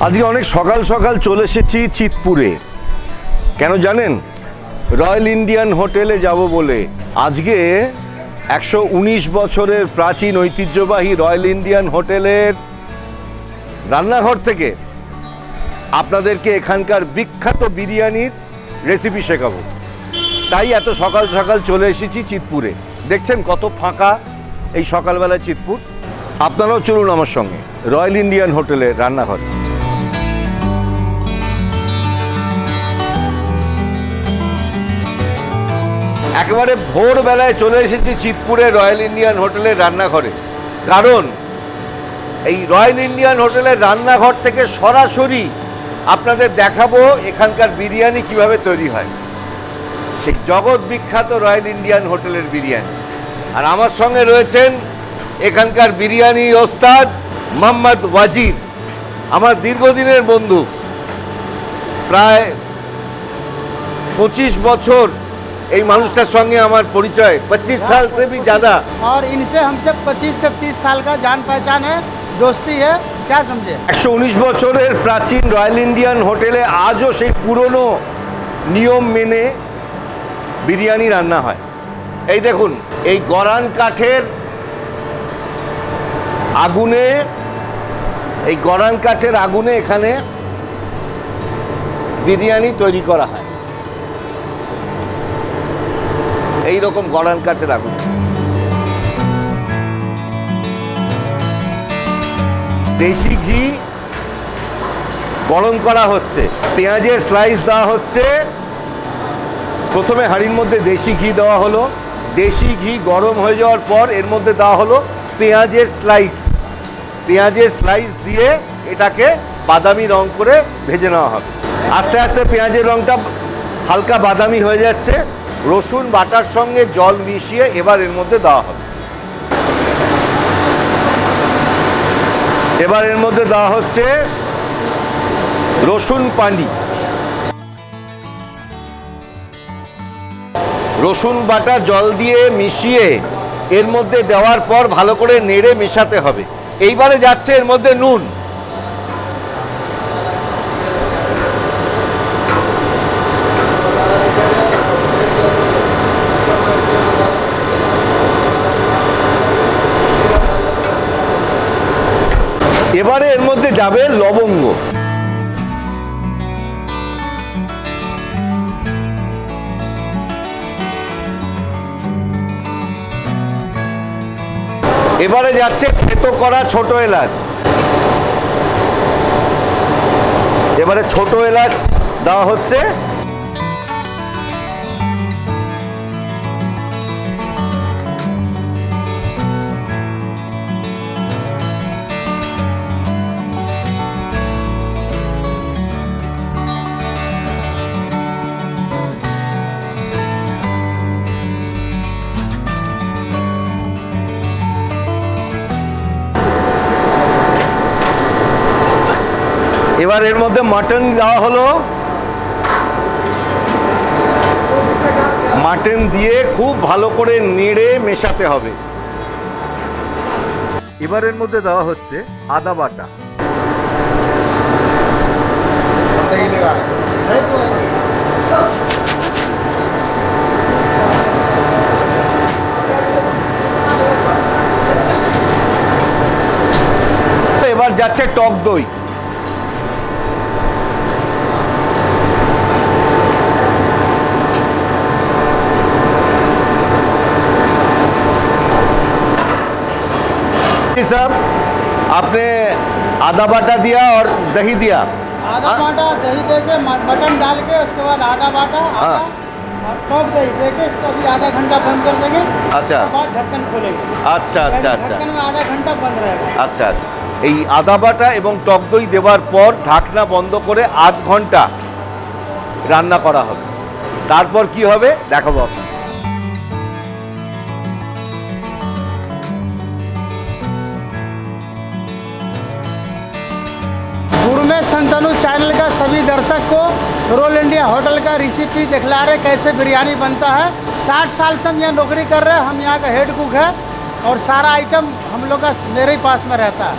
আজকে অনেক সকাল সকাল চলে এসেছি চিতপুরে। কেন জানেন? রয়্যাল ইন্ডিয়ান হোটেলে যাব বলে। আজকে 119 বছরের প্রাচীন ঐতিহ্যবাহী রয়্যাল ইন্ডিয়ান হোটেলের রান্নাঘর থেকে আপনাদেরকে এখানকার বিখ্যাত বিরিয়ানির রেসিপি শেখাবো। তাই এত সকাল সকাল চলে এসেছি চিতপুরে। দেখছেন কত ফাঁকা এই সকালবেলা চিতপুর। আপনারাও চলুন আমার সঙ্গে রয়্যাল ইন্ডিয়ান হোটেলের রান্নাঘর। একেবারে ভোরবেলায় চলে এসেছি চিতপুরে রয়্যাল ইন্ডিয়ান হোটেলের রান্নাঘরে। কারণ এই রয়্যাল ইন্ডিয়ান হোটেলের রান্নাঘর থেকে সরাসরি আপনাদের দেখাবো এখানকার বিরিয়ানি কিভাবে তৈরি হয়, সেই জগৎ বিখ্যাত রয়্যাল ইন্ডিয়ান হোটেলের বিরিয়ানি। আর আমার সঙ্গে রয়েছেন এখানকার বিরিয়ানি ওস্তাদ মোহাম্মদ ওয়াজির, আমার দীর্ঘদিনের বন্ধু। প্রায় 25 বছর এই মানুষটার সঙ্গে আমার পরিচয়, 25 साल से भी ज़्यादा। और इनसे हमसे 25 से 30 साल का जान पहचान है, दोस्ती है, क्या समझे। 119 বছরের প্রাচীন রয়্যাল ইন্ডিয়ান হোটেলে আজও সেই পুরনো নিয়ম মেনে বিরিয়ানি রান্না হয়। এই দেখুন, এই গরান কাঠের আগুনে, এই গরান কাঠের আগুনে এখানে বিরিয়ানি তৈরি করা হয়। এই রকম গরান কাঠের আগুন। দেশি ঘি গরম করা হচ্ছে, পেঁয়াজের স্লাইস দেওয়া হচ্ছে। প্রথমে হাঁড়ির মধ্যে দেশি ঘি দেওয়া হলো, দেশি ঘি গরম হয়ে যাওয়ার পর এর মধ্যে দেওয়া হলো পেঁয়াজের স্লাইস। পেঁয়াজের স্লাইস দিয়ে এটাকে বাদামি রং করে ভেজে নেওয়া হবে। আস্তে আস্তে পেঁয়াজের রংটা হালকা বাদামি হয়ে যাচ্ছে। রসুন বাটার সঙ্গে জল মিশিয়ে এবার এর মধ্যে দেওয়া হবে। এবার এর মধ্যে দেওয়া হচ্ছে রসুন পানি। রসুন বাটা জল দিয়ে মিশিয়ে এর মধ্যে দেওয়ার পর ভালো করে নেড়ে মেশাতে হবে। এইবারে যাচ্ছে এর মধ্যে নুন। এবারে এর মধ্যে যাবে লবঙ্গ। এবারে যাচ্ছে থেতো করা ছোট এলাচ। এবারে ছোট এলাচ দেওয়া হচ্ছে। এবার এর মধ্যে মাটন দেওয়া হলো। মাটন দিয়ে খুব ভালো করে নেড়ে মেশাতে হবে। এবার এর মধ্যে দেওয়া হচ্ছে আদা বাটা। এবার যাচ্ছে টক দই। साहब, आपने आधा बाटा दिया और दही दिया। आधा बाटा दही देके मटन डाल के उसके बाद आधा बाटा आधा और टॉप दही देके इसको भी आधा घंटा बंद कर देंगे। अच्छा। उसके बाद ढक्कन खोलेंगे। अच्छा अच्छा अच्छा। ढक्कन में आधा घंटा बंद रहेगा। আচ্ছা, এই আদা বাটা এবং টক দই দেওয়ার পর ঢাকনা বন্ধ করে আধ ঘন্টা রান্না করা হবে। তারপর কি হবে দেখাবো আপনাকে। गुरमे संतनु चैनल का सभी दर्शक को रॉयल इंडिया होटल का रेसिपी दिखला रहे कैसे बिरयानी बनता है। 60 साल से हम यहाँ नौकरी कर रहे हैं। हम यहाँ का हेड कुक है और सारा आइटम हम लोग का मेरे ही पास में रहता है।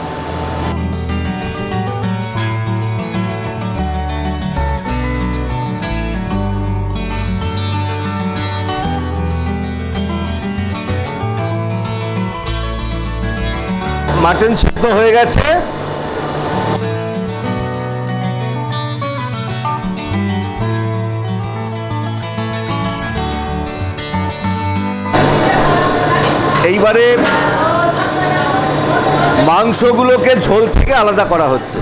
মাটন সিদ্ধ হয়ে গেছে। এইবারে মাংসগুলোকে ঝোল থেকে আলাদা করা হচ্ছে।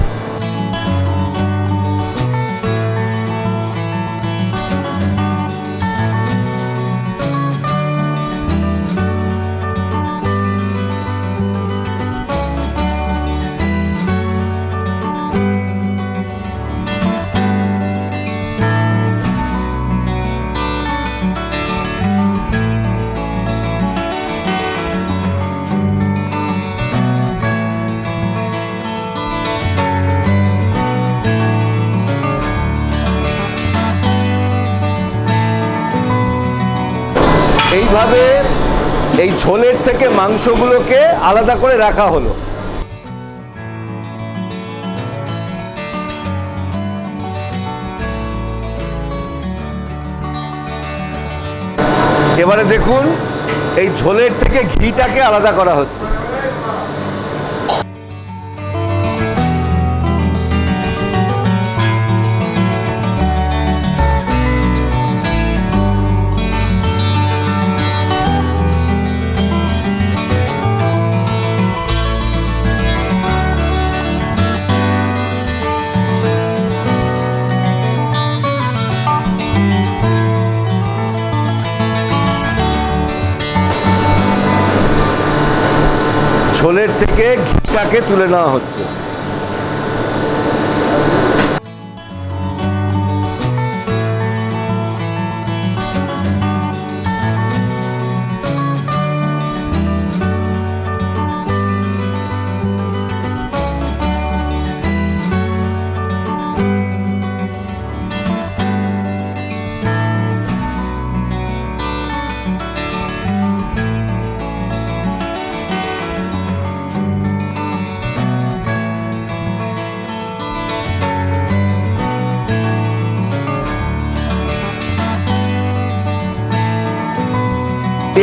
এইভাবে এই ঝোলের থেকে মাংসগুলোকে আলাদা করে রাখা হলো। এবারে দেখুন এই ঝোলের থেকে ঘিটাকে আলাদা করা হচ্ছে। ঝোলের থেকে ঘিটাকে তুলে নেওয়া হচ্ছে।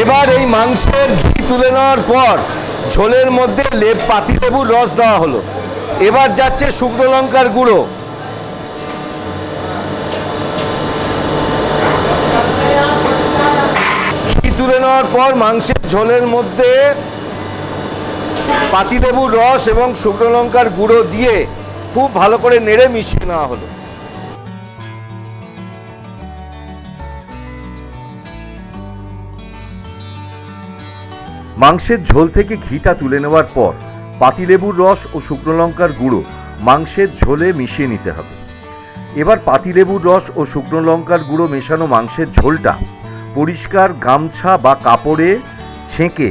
এবার এই মাংসের ঘি তুলে নেওয়ার পর ঝোলের মধ্যে পাতিলেবুর রস দেওয়া হলো। এবার যাচ্ছে শুকনো লঙ্কার গুঁড়ো। ঘি তুলে নেওয়ার পর মাংসের ঝোলের মধ্যে পাতিলেবুর রস এবং শুকনো লঙ্কার গুঁড়ো দিয়ে খুব ভালো করে নেড়ে মিশিয়ে নেওয়া হলো। মাংসের ঝোল থেকে ঘিটা তুলে নেওয়ার পর পাতিলেবুর রস ও শুকনো লঙ্কার গুঁড়ো মাংসের ঝোলে মিশিয়ে নিতে হবে। এবার পাতিলেবুর রস ও শুকনো লঙ্কার গুঁড়ো মেশানো মাংসের ঝোলটা পরিষ্কার গামছা বা কাপড়ে ছেঁকে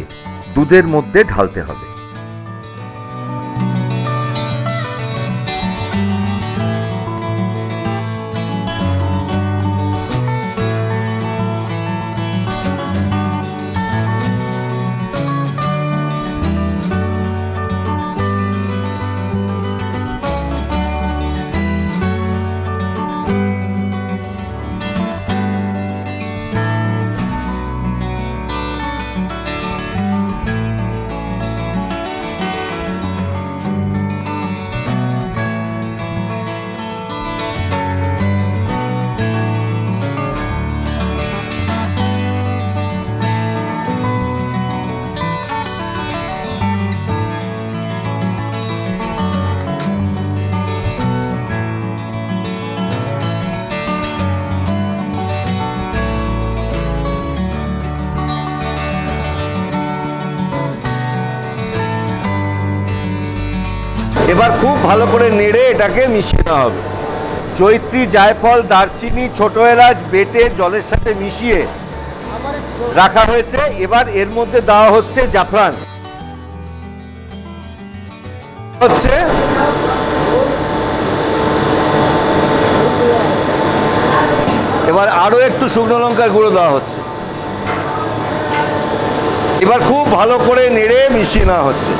দুধের মধ্যে ঢালতে হবে। এবার খুব ভালো করে নেড়ে এটাকে মিশিয়ে নেওয়া হবে। জয়িত্রী, জায়ফল, দারচিনি, ছোট এলাচ বেটে জলের সাথে মিশিয়ে রাখা হয়েছে। এবার এর মধ্যে দেওয়া হচ্ছে জাফরান, হচ্ছে এবার আরো একটু শুকনো লঙ্কার গুঁড়ো দেওয়া হচ্ছে। এবার খুব ভালো করে নেড়ে মিশিয়ে নেওয়া হচ্ছে।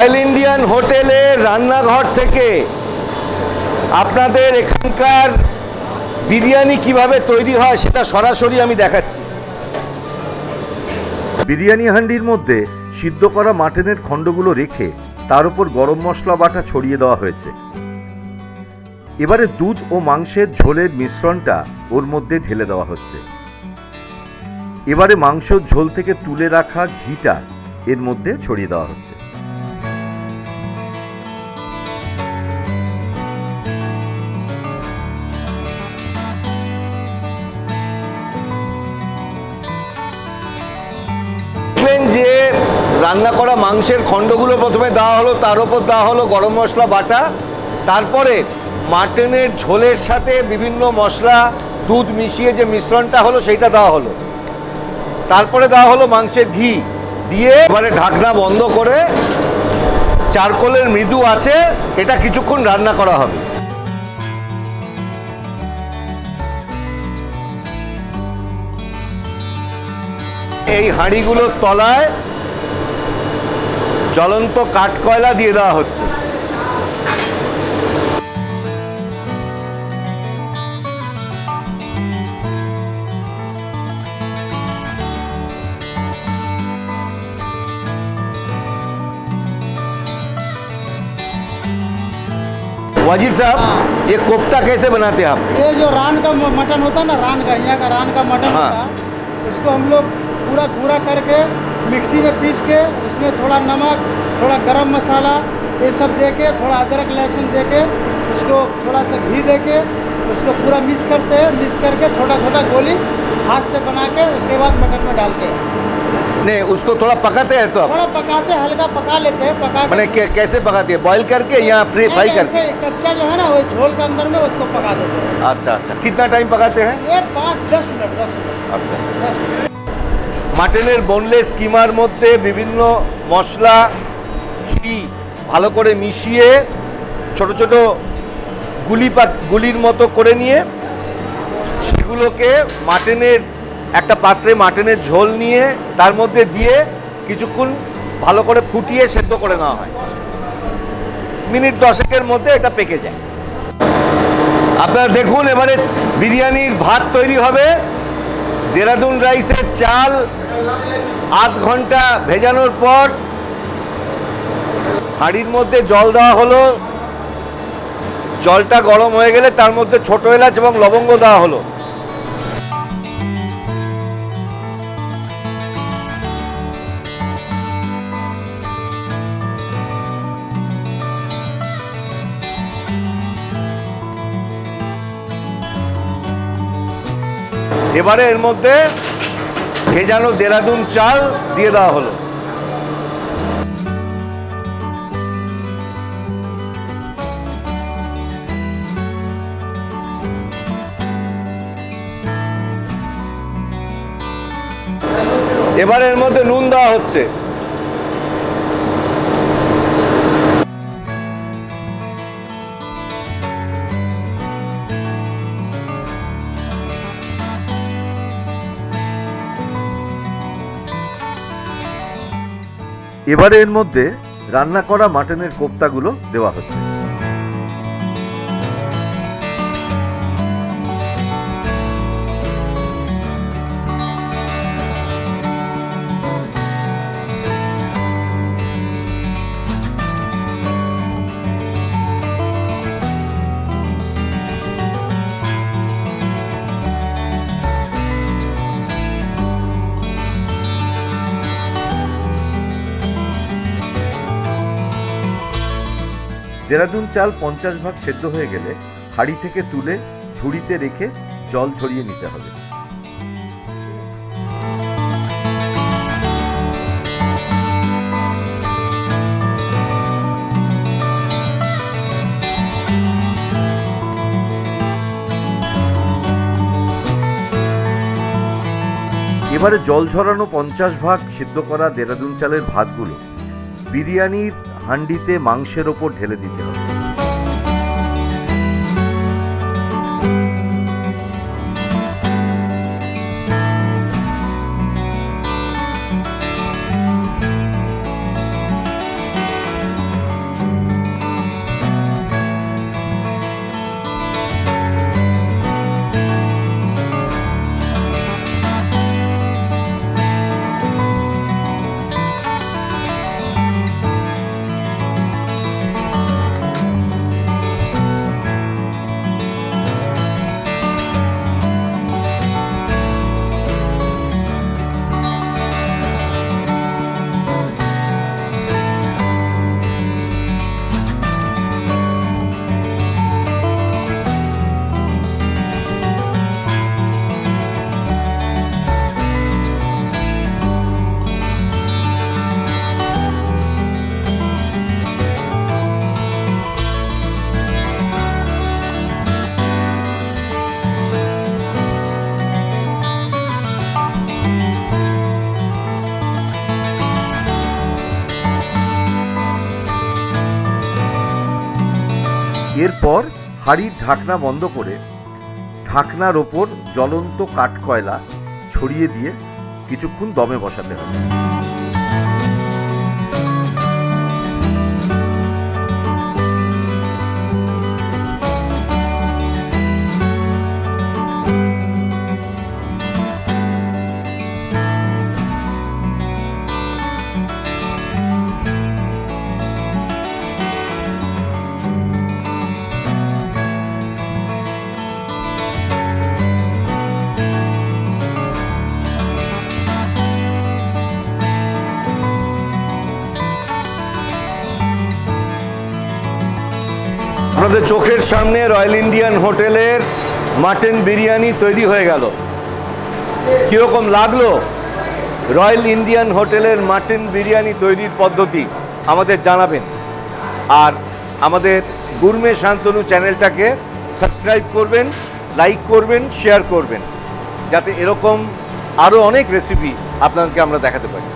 রয়্যাল ইন্ডিয়ান হোটেলের রান্নাঘর থেকে আপনাদের এখানকার বিরিয়ানি কিভাবে তৈরি হয় সেটা সরাসরি আমি দেখাচ্ছি। বিরিয়ানি হান্ডির মধ্যে সিদ্ধ করা মাটনের খণ্ডগুলো রেখে তার উপর গরম মশলা বাটা ছড়িয়ে দেওয়া হয়েছে। এবারে দুধ ও মাংসের ঝোলের মিশ্রণটা ওর মধ্যে ঢেলে দেওয়া হচ্ছে। এবারে মাংসর ঝোল থেকে তুলে রাখা ঘিটা এর মধ্যে ছড়িয়ে দেওয়া হচ্ছে। দেখলেন যে রান্না করা মাংসের খণ্ডগুলো প্রথমে দেওয়া হলো, তার উপর দেওয়া হলো গরম মশলা বাটা, তারপরে মাটনের ঝোলের সাথে বিভিন্ন মশলা দুধ মিশিয়ে যে মিশ্রণটা হলো সেইটা দেওয়া হলো, তারপরে দেওয়া হলো মাংসের ঘি দিয়ে এবারে ঢাকনা বন্ধ করে চারকোলের মৃদু আছে এটা কিছুক্ষণ রান্না করা হবে। এই হাঁড়িগুলোর তলায় জ্বলন্ত কাঠকয়লা দিয়ে দেওয়া হচ্ছে। वजीर साहब, ये कोफ्ता कैसे बनाते हैं आप? ये जो रान का मटन होता है ना, रान का, यहाँ का रान का मटन हाँ। होता है, इसको हम लोग पूरा कूड़ा करके मिक्सी में पीस के उसमें थोड़ा नमक, थोड़ा गरम मसाला ये सब दे के, थोड़ा अदरक लहसुन दे के, उसको थोड़ा सा घी दे के उसको पूरा मिक्स करते हैं। मिक्स करके छोटा छोटा गोली हाथ से बना के उसके बाद मटन में डालते हैं। नहीं, उसको थोड़ा पकाते हैं तो आप? थोड़ा पकाते हैं, हल्का पका लेते हैं। पका के मैंने कैसे पकाती है? बॉईल करके या फ्राई नहीं, करके? ऐसे कच्चा जो है ना वो झोल के अंदर में उसको पका देते हैं। अच्छा अच्छा, कितना टाइम पकाते हैं? ये 5-10 मिनट 10 मिनट अच्छा। 10 मिनट। মাটনের বোনলেস কিমার মধ্যে বিভিন্ন মশলা ঘি ভালো করে মিশিয়ে ছোট ছোট গুলির মতো করে নিয়ে সেগুলোকে মাটনের একটা পাত্রে মাটনের ঝোল নিয়ে তার মধ্যে দিয়ে কিছুক্ষণ ভালো করে ফুটিয়ে সেদ্ধ করে নেওয়া হয়। মিনিট 10-এর মধ্যে এটা পেকে যায়। আপনারা দেখুন এবারে বিরিয়ানির ভাত তৈরি হবে। দেরাদুন রাইসের চাল আধ ঘন্টা ভেজানোর পর হাঁড়ির মধ্যে জল দেওয়া হলো। জলটা গরম হয়ে গেলে তার মধ্যে ছোট এলাচ এবং লবঙ্গ দেওয়া হলো। এবারে এর মধ্যে ভেজানো দেরাদুন চাল দিয়ে দেওয়া হলো। এবারে এর মধ্যে নুন দেওয়া হচ্ছে। এবারে এর মধ্যে রান্না করা মাটনের কোপ্তাগুলো দেওয়া হচ্ছে। দেরাদুন চাল 50 ভাগ সেদ্ধ হয়ে গেলে হাঁড়ি থেকে তুলে ঝুড়িতে রেখে জল ঝরিয়ে নিতে হবে। এবারে জল ঝরানো 50 ভাগ সিদ্ধ করা দেরাদুন চালের ভাতগুলো বিরিয়ানির হান্ডিতে মাংসের ওপর ঢেলে দিতে হবে। এরপর হাঁড়ির ঢাকনা বন্ধ করে ঢাকনার ওপর জ্বলন্ত কাঠকয়লা ছড়িয়ে দিয়ে কিছুক্ষণ দমে বসাতে হবে। আপনাদের চোখের সামনে রয়্যাল ইন্ডিয়ান হোটেলের মাটন বিরিয়ানি তৈরি হয়ে গেল। কীরকম লাগলো রয়্যাল ইন্ডিয়ান হোটেলের মাটন বিরিয়ানি তৈরির পদ্ধতি আমাদের জানাবেন। আর আমাদের গুরমে শান্তনু চ্যানেলটাকে সাবস্ক্রাইব করবেন, লাইক করবেন, শেয়ার করবেন, যাতে এরকম আরও অনেক রেসিপি আপনাদেরকে আমরা দেখাতে পারি।